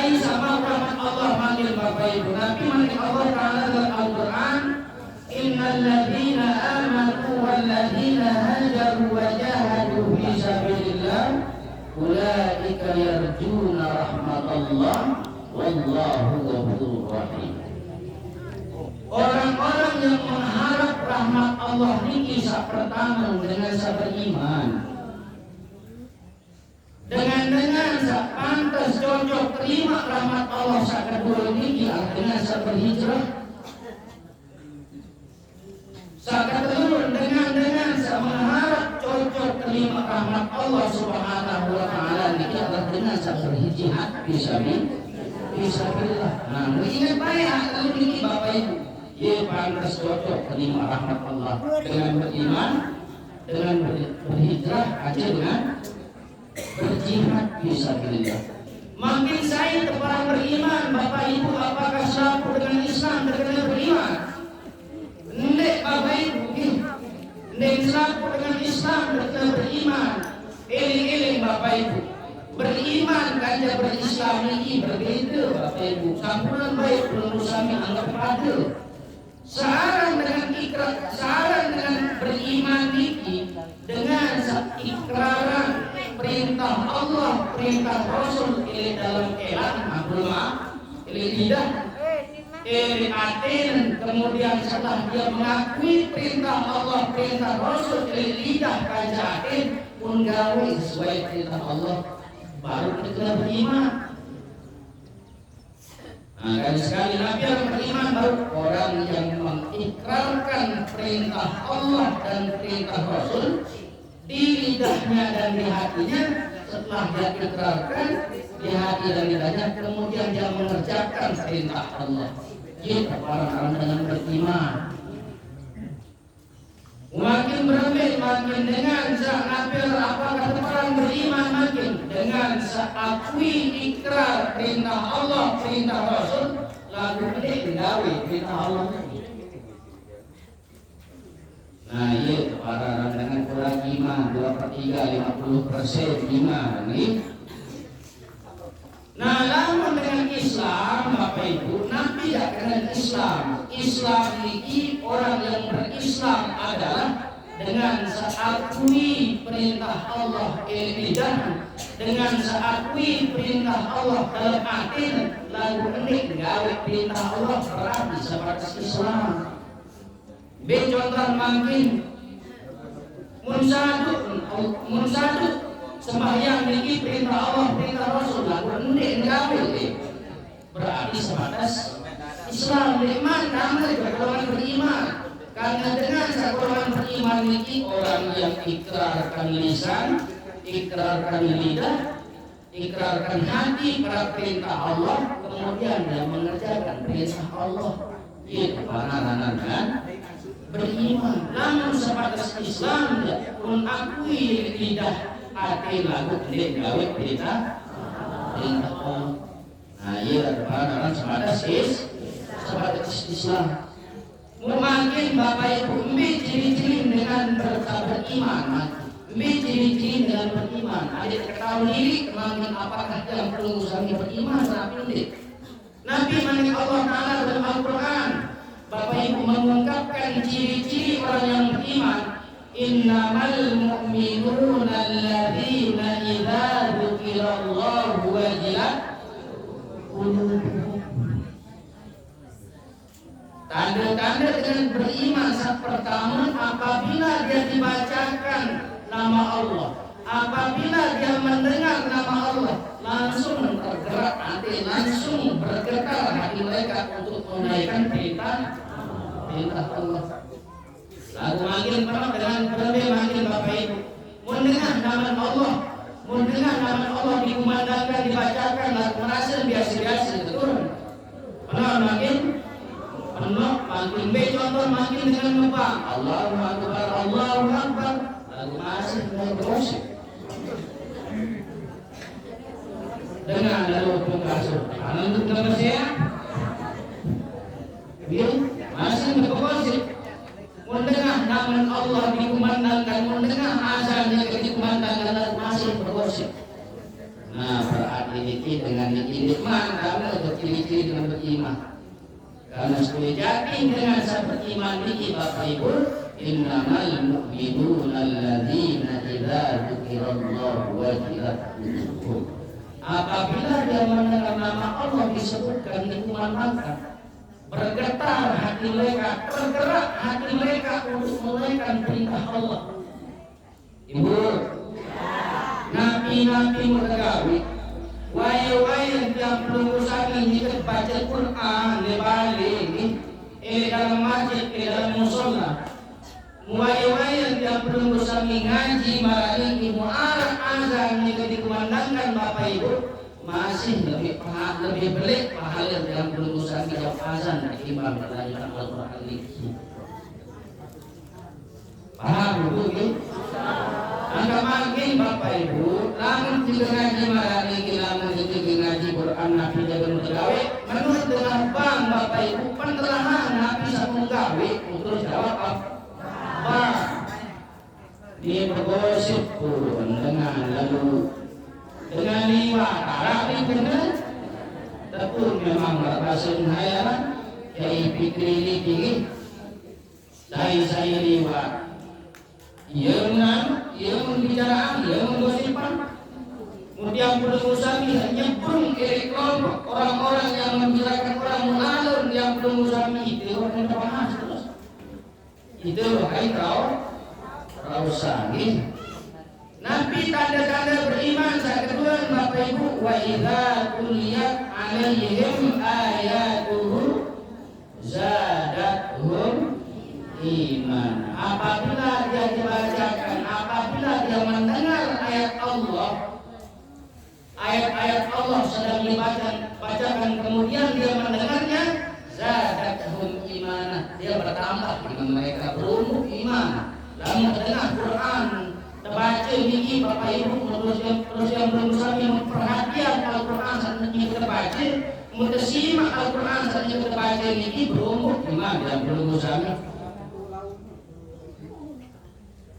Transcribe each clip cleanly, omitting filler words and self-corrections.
Sai sama rahmat Allah manggil Bapak Ibu. Nabi manggil Allah Ta'ala dalam Al-Quran, innal ladzina amanu wal ladzina hajaru wa jahadu fi sabilillah ulaika yarjuna rahmatallah wallahu ghafurur rahim. Orang-orang yang mengharap rahmat Allah ini kisah pertama dengan beriman. Dengan pantas cocok terima rahmat Allah saat kedua ini dengan berhijrah. Saat kedua dengan mengharap cocok terima rahmat Allah Subhanahu wa Ta'ala ini adalah dengan berhijrah fisabilillah. Nah, ingat baik kalau ini Bapak Ibu, ya pantas cocok terima rahmat Allah dengan beriman, dengan berhijrah aja dengan berjihad fisabilillah. Makin saya kepada beriman, Bapak Ibu, apakah selaku dengan Islam dengan beriman? Ndek Bapak Ibu, ndek selaku dengan Islam dengan beriman. Eling-eling Bapak Ibu, beriman ganja berislam ini berbeda Bapak Ibu. Sampunan baik belum kami anggap adil. Searang dengan ikrar, searang dengan beriman ini dengan ikraran perintah Allah, perintah Rasul ini dalam kelam agama, ini lidah, ini atin, kemudian setelah dia mengakui perintah Allah, perintah Rasul, ini lidah kajatin pun gawe sesuai perintah Allah, baru kita beriman. Nah, sekali Nabi yang beriman baru orang yang mengikrarkan perintah Allah dan perintah Rasul di lidahnya dan di hatinya. Setelah dia ikrarkan di hati dan lidahnya, kemudian dia mengerjakan perintah Allah. Itu orang-orang dengan beriman. Makin berambil, makin dengan seapel apakah orang beriman makin dengan seakui ikrar perintah Allah, perintah Rasul, lalu ini gawe perintah Allah. Nah, iya para dengan kurang iman 2/3 50% iman ini. Nah, namun dengan Islam Bapak Ibu, Nabi ya dengan Islam. Islam ini orang yang berislam adalah dengan seakui perintah Allah lidah, dengan seakui perintah Allah dalam hati, lalu ini gawe perintah Allah berarti seperti Islam. Contoh makin munsadu sembahyang niki perintah Allah, perintah Rasul, lalu ini gawe berarti sebatas Islam. Iman namanya golongan beriman. Karena dengan golongan beriman ini orang yang ikrarkan lisan, ikrarkan lidah, ikrarkan hati pada perintah Allah, kemudian dia mengerjakan perintah Allah. Itu para kan beriman. Namun sebatas Islam dia mengakui lidah, hati, lalu dia gawe perintah Allah. Nah, iya para sebatas Islam. Memakin Bapak Ibu ciri-ciri dengan beriman, ciri-ciri dengan beriman. Adik ketahui diri kemarin apakah yang perlu kami beriman saat ini. Nabi mengenai Allah Ta'ala dalam Al-Quran, Bapak Ibu mengungkapkan ciri-ciri orang yang beriman. Innamal mu'minuna alladzina idza dzukirallahu wajilat qulubuhum. Tanda-tanda dengan beriman saat pertama apabila dia dibacakan nama Allah, apabila dia mendengar nama Allah, langsung tergerak hati, langsung bergetar hati mereka untuk menunaikan perintah Allah. Lalu makin penuh dengan berlebih makin Bapak Ibu mendengar nama Allah, mendengar nama Allah dikumandangkan, dibacakan, lalu merasa biasa-biasa turun. Makin contoh makin dengan ngebang Allahu Akbar, Allahu Akbar, lalu masih dengan bermusik dengan lalu pungkasuk karena untuk kebersihan masih bermusik. Mendengar nama Allah dikumandangkan, mendengar azannya dikumandangkan, lalu masih bermusik. Nah, berarti ini dengan nikmat dengan beriman. Karena sejati dengan sahabat iman ini Bapak Ibu, innamal mu'minuna alladzina idza dzukirallahu wajilat qulubuhum. Apabila dia mendengar nama Allah disebutkan di depan mata, bergetar hati mereka, tergerak hati mereka untuk menunaikan perintah Allah. Ibu, nabi-nabi mergawi, waya-waya yang belum usah ingin baca Quran di balik, dalam masjid, dalam musola. Waya-waya yang belum usah ngaji malih muarah azan jika dikumandangkan Bapak Ibu masih lebih belik pahala yang belum usah jawab azan ketimbang melanjutkan Al-Quran ini. Paham Ibu? Angka makin Bapak Ibu, lamun jika ngaji malih, lamun jika ngaji Quran Nabi jalan gawe, menurut dengan bang Bapak Ibu pentelahan Nabi sabung gawe untuk jawab apa? Dia bergosip pun dengan lalu dengan 5 karakter benar, tapi memang bahasa hayalan kayak pikir ini tinggi. Saya lewat, ia menang, ia membicaraan, ia menggosipkan. Kemudian belum usah nyemplung ke kelompok orang-orang yang membicarakan orang mengalun yang belum usah itu orang bahas terus. Itu hai kau sangi. Nabi tanda-tanda beriman saat kedua Bapak Ibu, wa idza tuliyat alaihim ayatuhu zadatuhum iman. Apabila dia dibacakan, apabila dia mendengar ayat-ayat Allah sedang dibacakan kemudian dia mendengarnya, zadatuhum iman. Dia bertambah iman mereka, berumur iman. Lalu mendengar Quran, terbaca ini Bapak Ibu, terus yang belum sampai memperhatikan Al-Quran saat ini kita baca, mensimak Al-Quran saat ini kita baca ini berumur iman yang belum sampai.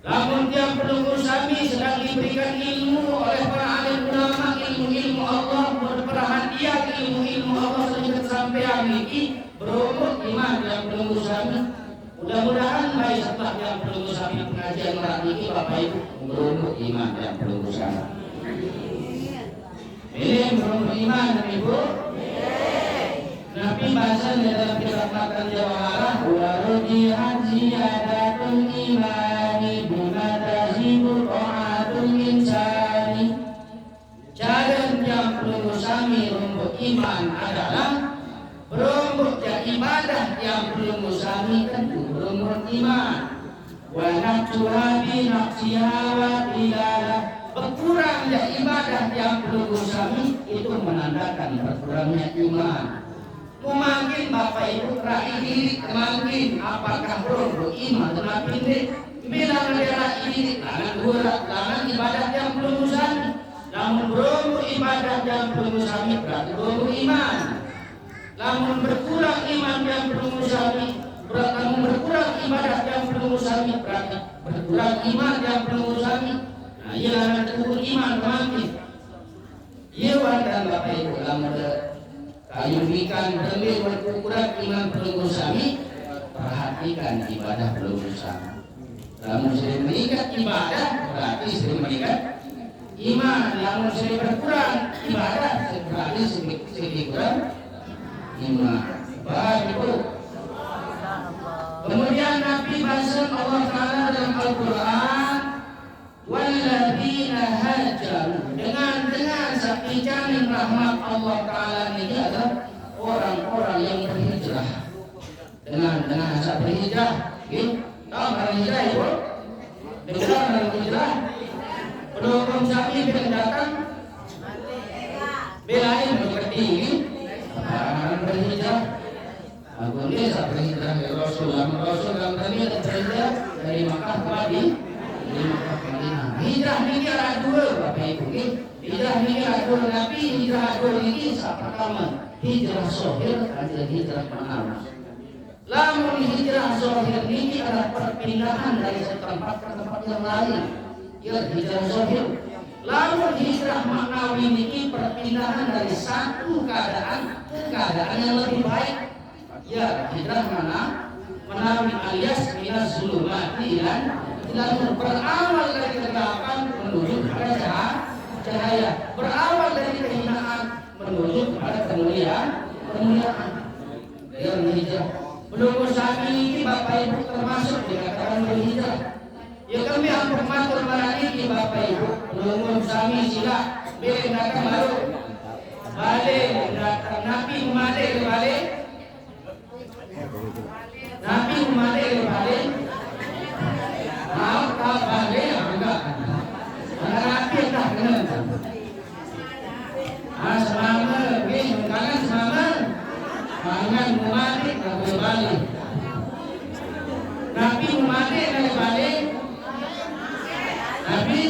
Lamun yang belum sampai sedang diberikan ilmu oleh para alim ulama, ilmu Allah, berperhatian ilmu Allah sedang sampai ini berumur iman yang belum sampai. Mudah-mudahan baik setelah yang belum sampai pengajian merat ini Bapak Ibu berumur iman yang belum sampai. Ini berumur iman Ibu. Nabi bahasa dalam kitab makan jawaharah wa rujihan ziyadatul imani bima tazibu ta'atul insani. Cara yang belum sampai berumur iman adalah berumur ibadah yang belum musami tentu berumur iman. Wa nafsuha bi nafsiha wa ilalah. Berkurangnya ibadah yang belum musami itu menandakan berkurangnya iman. Mungkin Bapak Ibu raih diri mungkin apakah berumur iman tetapi bila ada raih diri langan ibadah yang belum musami. Namun berumur ibadah yang belum musami berarti berumur iman. Namun berkurang iman yang belum musami, namun berkurang ibadah yang belum musami berarti berkurang iman yang belum musami. Nah, ialah teguh iman makin. Ia dan Bapak Ibu namun kayu ikan berlebih berkurang iman belum musami, perhatikan ibadah belum musami. Namun sering meningkat ibadah berarti sering meningkat iman. Namun sering berkurang ibadah berarti sering kurang iman. Baik Ibu. Kemudian Nabi bahasa Allah Ta'ala dalam Al-Quran, walladzina hajaru, dengan sapi jamin rahmat Allah Ta'ala ini adalah orang-orang yang berhijrah. Dengan sapi berhijrah, gitu. Tahu berhijrah Ibu? Dengan berhijrah, pendukung sapi yang datang, belain berketinggi. Berhijrah, aku ini saat berhijrah dari Rasul yang tadi berhijrah dari Makkah ke Madinah. Hijrah ini ada dua Bapak Ibu. Hijrah ini ada dua Nabi, hijrah dua ini saat pertama hijrah sohir dan hijrah mengarah. Lamun hijrah sohir ini adalah perpindahan dari satu tempat ke tempat yang lain. Ya hijrah sohir. Lalu hijrah maknawi ini perpindahan dari satu keadaan ke keadaan yang lebih baik. Ya, hijrah mana? Menawi alias minas zulumati dan berawal dari kegelapan menuju kepada cahaya, berawal dari kehinaan menuju kepada kemuliaan. Ya, hijrah. Belum usah ini Bapak Ibu termasuk dikatakan berhijrah. Ya kami ampun matur marani Bapak Ibu. Belum usah sila boleh datang baru. Balik datang Nabi Muhammad balik. Nabi Muhammad balik. Mau tak balik enggak. Nabi dah kena. Asmama, wih, kangen sama. Kangen Muhammad Nabi balik. Nabi Muhammad balik. Nabi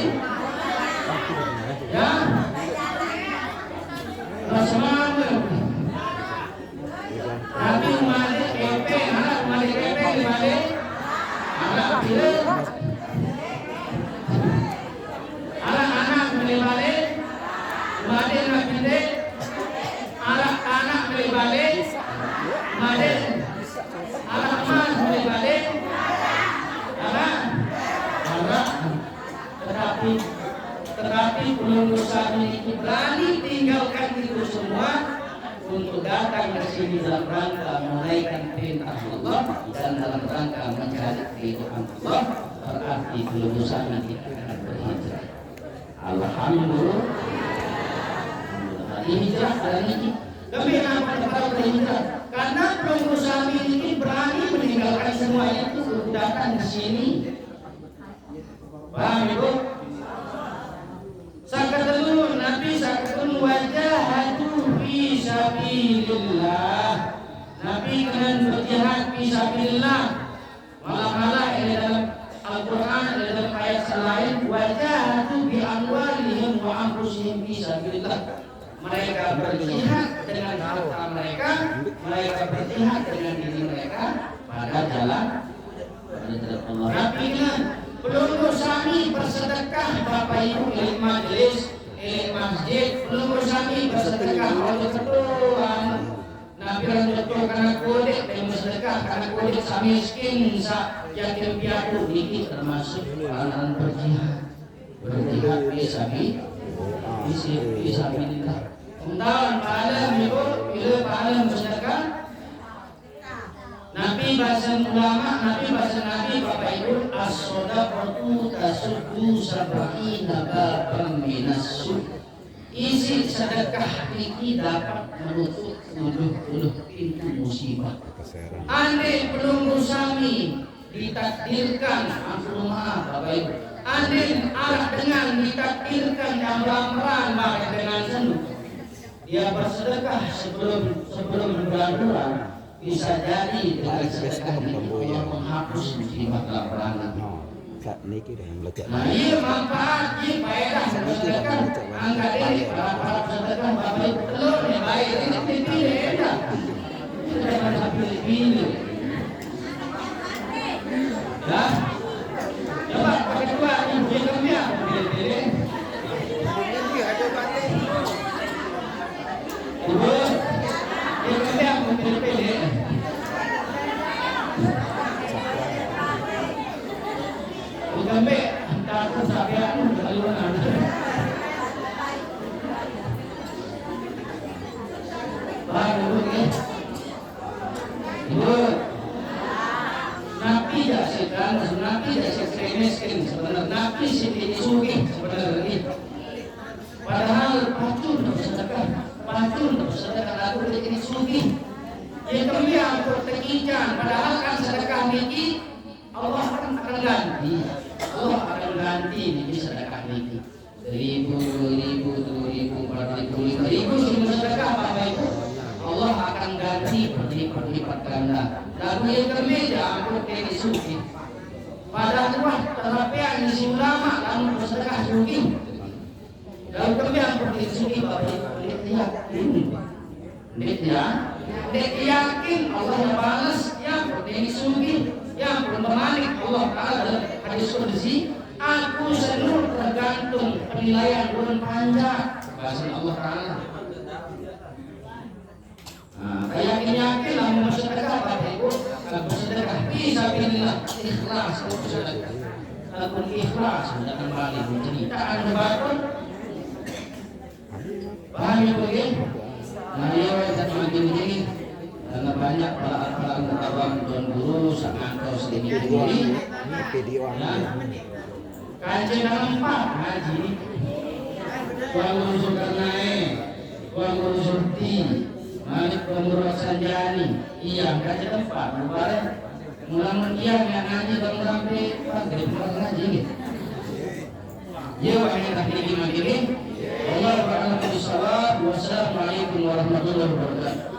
ya Rasulullah Nabi Muhammad kepe anak Muhammad kepe di balik anak bila anak-anak di balik Muhammad Nabi dek anak-anak di balik Muhammad anak-anak di balik anak tetapi belum usah memiliki berani tinggalkan itu semua untuk datang ke sini dalam rangka menaikkan perintah Allah dan dalam rangka mencari kehidupan Allah, berarti belum usah nanti akan berhijrah. Alhamdulillah. Ini hijrah dan ini kami akan tetap berhijrah karena belum usah memiliki berani meninggalkan semua itu untuk datang ke sini. Paham Ibu? Sakatun Nabi sakatun wajahatu fi sabilillah. Nabi kalian berjihad fi sabilillah. Malah ini dalam Al-Quran dalam ayat selain wajahatu bi amwalihim wa anfusihim fi sabilillah. Mereka berjihad dengan harta mereka, mereka berjihad dengan diri mereka pada jalan Allah. Nabi kan belum usami bersedekah Bapak Ibu milik majelis, milik masjid, belum usami bersedekah oleh ketuaan. Nabi betul karena kode yang bersedekah karena kode sami miskin, yatim piatu ini termasuk peranan berjihad bisa billah. Tahun malam Ibu bila malam bersedekah. Nabi bahasa ulama, Nabi bahasa Nabi Bapak Ibu as-shadaqatu tasuddu sab'ina baban minas-su. Isi sedekah ini dapat menutup 70 pintu musibah. Andai belum usami ditakdirkan, maaf Bapak Ibu. Andai arah dengan ditakdirkan yang ramalan maka dengan senu. Dia bersedekah sebelum bulan bisa jadi dengan sedekah Allah menghapus musibah kelaparan. Nah, iya manfaat, iya faedah sedekah. Angkat ini para sedekah Bapak Ibu telur ya baik ini pilih enak. Sudah pada pilih. Ya. Coba pakai dua yang pilihnya pilih. Ada balik. Yang pilih. Gambe takut sapian kaluan. Baru ini. Ibu. Nabi dah sekarang, Nabi dah sekarang miskin sebenarnya. Nabi sendiri sugih sebenarnya. Padahal patut sedekah aku ini sugih. Yang kami aku tekikan. Padahal kan sedekah ini Allah akan ganti. Allah akan ganti di sedekah ini. 1.000, 2.000, 3.000, 4.000, 5.000 semua sedekah Bapak Ibu. Allah akan ganti berlipat-lipat ganda. Lalu yang kemeja aku ini suci. Pada tuah terapian isi ulama lalu bersedekah suci. Lalu kami aku ini suci Bapak Ibu. Nek yakin Allah yang balas yang ini suci. Yang belum memalik Allah Ta'ala dalam hadis qudsi Aku senur tergantung penilaian ulun panjang. Bahasa Allah Ta'ala. Yakin lah mau sedekah Bapak Ibu. Kalau sedekah bisa pilihlah ikhlas. Kalau ikhlas sudah kembali menceritaan berbakat. Banyak lagi. Nah, ya kita makin ini karena banyak para kawan tuan guru sangat kau sedikit ini. Video Kajian dalam 4 haji. Tuan guru Zulkarnain, tuan guru Surti, Malik Pemurah Sanjani, iya kajian 4 kemarin. Mulang iya yang ngaji bang sampai pagi mulang ngaji gitu. Ya wahai hadirin hadirin, Allah Wassalamualaikum warahmatullahi wabarakatuh.